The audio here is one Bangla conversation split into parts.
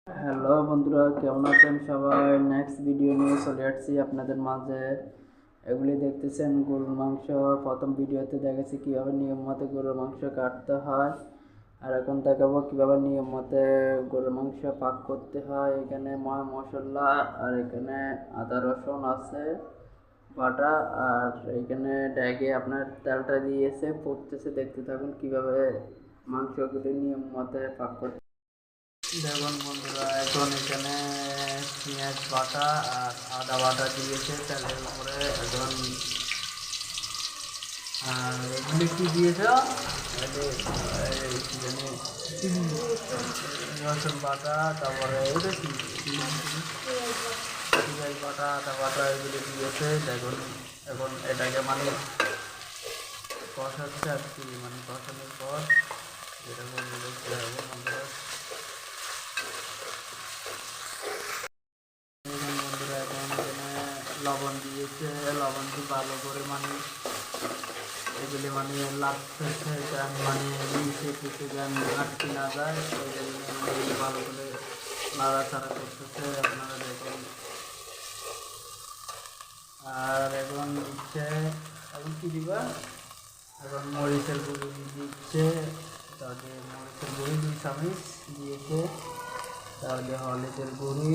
হ্যালো বন্ধুরা, কেমন আছেন সবাই? নেক্সট ভিডিও নিয়ে চলে আসছি আপনাদের মাঝে। এগুলি দেখতেছেন গরুর মাংস। প্রথম ভিডিওতে দেখেছি কীভাবে নিয়ম মতো গরুর মাংস কাটতে হয়, আর এখন দেখাবো কীভাবে নিয়ম মতে গরুর মাংস পাক করতে হয়। এখানে মশলা আর এখানে আদা রসুন আছে বাটা, আর এখানে ড্যাগে আপনার তেলটা দিয়েছে ফুটতেছে। দেখতে থাকুন কীভাবে মাংসগুলি নিয়ম মতে পাক করতে। দেখুন বন্ধুরা, এখন এখানে পেঁয়াজ বাটা আর আদা বাটা দিয়েছে তেলের উপরে। এখন আর এগুলি কি দিয়েছ? রসুন বাটা, তারপরে ওটা কি পেঁয়াজ বাটা আদা বাটা এগুলি দিয়েছে। দেখুন এখন এটাকে মানে কষাচ্ছে আর কি, মানে কষানোর পর যেটা দেখতে হবে বন্ধুরা। বন্ধুরা এখন এখানে লবণ দিয়েছে, লবণ দিয়ে ভালো করে মানে এগুলি মানে লাগতেছে যেন মানে নিচে কিছু যেন আটকে না যায়, ওই জন্য মানে ভালো করে নাড়াচাড়া করতেছে আপনারা দেখুন। আর এখন দিচ্ছে, এখন কি দিবা, এখন মরিচের গুঁড়ি দিচ্ছে। তাহলে মরিচের গুঁড়ি 2 চামচ দিয়েছে। তাহলে হলুদের গুঁড়ি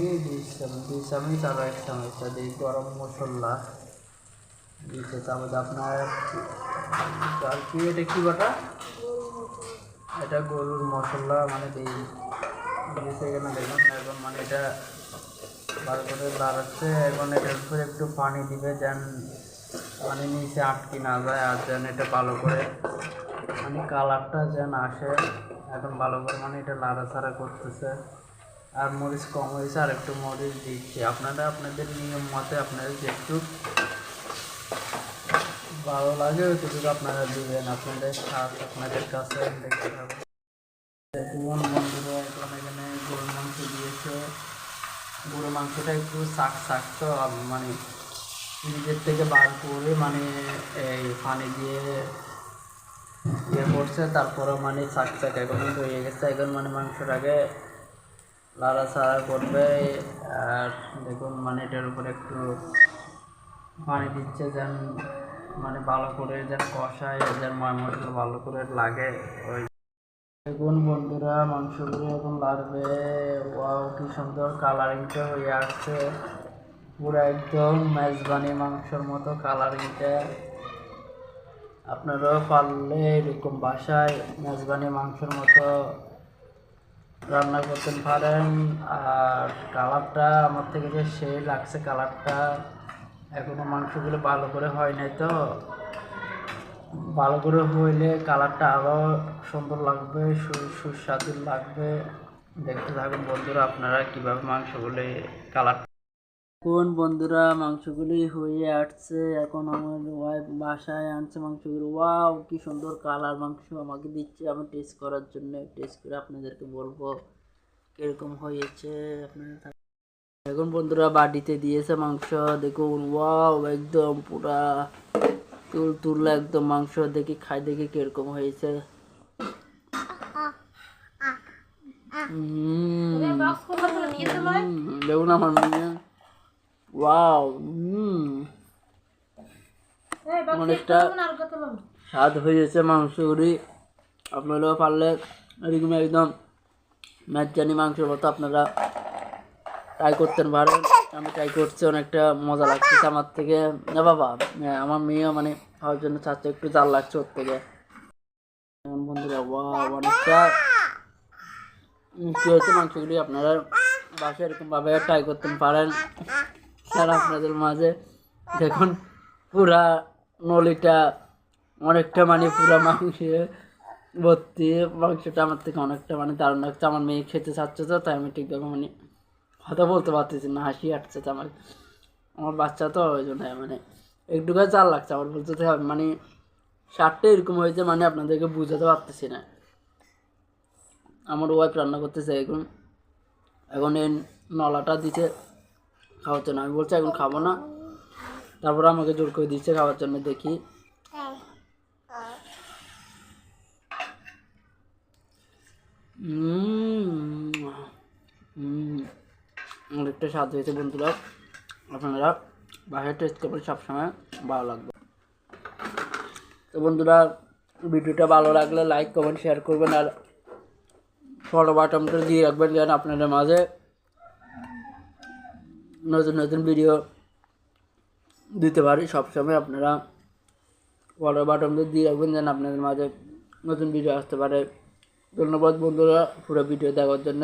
2 চামচ আর 1 চামচ। তাহলে গরম মশলা দিচ্ছে। তারপরে আপনার আর কি, এটা কি বাটা? এটা গরুর মশলা মানে দিয়েছে এখানে দেখুন। এখন মানে এটা ভালো করে দাঁড়াচ্ছে। এখন এটার উপরে একটু পানি দিবে যেন মানে নিচে আটকে না যায়, আর যেন এটা ভালো করে মানে কালারটা যেন আসে। এখন ভালো করে মানে এটা নাড়াচাড়া করতেছে। আর মরিচ কম হয়েছে, আর একটু মরিচ দিচ্ছি। আপনারা আপনাদের নিয়ম মতে আপনাদের যেটুকু ভালো লাগে ওইটুকু আপনারা দিবেন, আপনাদের স্বাদ আপনাদের কাছে দেখতে হবে। দেখুন বন্ধুরা, এখন এখানে গরুর মাংস দিয়েছে। গরুর মাংসটা একটু শাক তো মানে নিজের থেকে বার করে মানে এই পানি দিয়ে ইয়ে করছে, তারপরে মানে শাক এখন হয়ে গেছে। এখন মানে মাংসটাকে লাড়াচাড়া করবে। আর দেখুন মানে এটার উপরে একটু পানি দিচ্ছে যেন মানে ভালো করে যেন কষায়, যেন মশলা ভালো করে লাগে। ওই দেখুন বন্ধুরা, মাংসগুলো এখন লাগবে। ওয়াও, কি সুন্দর কালারিংটা হয়ে আসছে, পুরো একদম মেজবানি মাংসর মতো কালারিংটা। আপনারাও পারলে এরকম বাসায় মেজবানি মাংসের মতো রান্না করতে পারেন। আর কালারটা আমার থেকে যে সেই লাগছে কালারটা, এখনো মাংসগুলো ভালো করে হয় নাই তো, ভালো করে হইলে কালারটা আরও সুন্দর লাগবে, সুস্বাদু লাগবে। দেখতে থাকুন বন্ধুরা আপনারা কীভাবে মাংসগুলি কালার। কোন বন্ধুরা, মাংসগুলি হয়ে আসছে। এখন আমার ওয়াইফ বাসায় আনছে মাংসগুলো। ওয়াও, কি সুন্দর কালার মাংস আমাকে দিচ্ছে আমি টেস্ট করার জন্য। টেস্ট করে আপনাদেরকে বলবো কিরকম হয়েছে। আপনারা এখন বন্ধুরা বাটিতে দিয়েছে মাংস, দেখুন। ওয়াও, একদম পুরা তুলতুলা একদম মাংস। দেখি খাই, দেখি কিরকম হয়েছে। দেখুন আমার মেয়ে, ওয়াও, অনেকটা স্বাদ হয়েছে মাংসগুলি। আপনারাও পারলে এরকম একদম মেজবানি মাংসের মতো আপনারা ট্রাই করতে পারেন। আমি ট্রাই করছি, অনেকটা মজা লাগছে আমার থেকে। না বাবা, আমার মেয়েও মানে খাওয়ার জন্য চাচ্ছে, একটু জাল লাগছে ওর থেকে। বন্ধুরা, ওয়াও, অনেকটা মিষ্টি হয়েছে মাংসগুলি। আপনারা বাসায় এরকমভাবে ট্রাই করতে পারেন। আর আপনাদের মাঝে দেখুন পুরা নলিটা অনেকটা মানে পুরা মাংসে ভর্তি। মাংসটা আমার থেকে অনেকটা মানে দারুণ লাগছে। আমার মেয়ে খেতে চাচ্ছে তো, তাই আমি ঠিকভাবে মানে কথা বলতে পারতেছি না, হাসি আসছে তো আমার। আমার বাচ্চা তো, ওই জন্য মানে একটু করে চাল লাগছে আমার বলতে মানে স্বাদটা এরকম হয়েছে মানে আপনাদেরকে বুঝাতে পারতেছি না। আমার ওয়াইফ রান্না করতেছে এখন। এখন এই নলাটা দিতে খাওয়ার জন্য, আমি বলছি এখন খাবো না, তারপরে আমাকে জোর করে দিচ্ছে খাওয়ার জন্য। দেখি অনেকটা স্বাদ হয়েছে বন্ধুরা। আপনারা বাসায় টেস্ট করবেন, সবসময় ভালো লাগবে। তো বন্ধুরা, ভিডিওটা ভালো লাগলে লাইক কমেন্ট শেয়ার করবেন, আর ফলো বাটনটা দিয়ে রাখবেন যেন আপনাদের মাঝে নতুন নতুন ভিডিও দিতে পারি। সবসময় আপনারা ফলো বাটনটা দিয়ে রাখবেন যেন আপনাদের মাঝে নতুন ভিডিও আসতে পারে। ধন্যবাদ বন্ধুরা পুরো ভিডিও দেখার জন্য।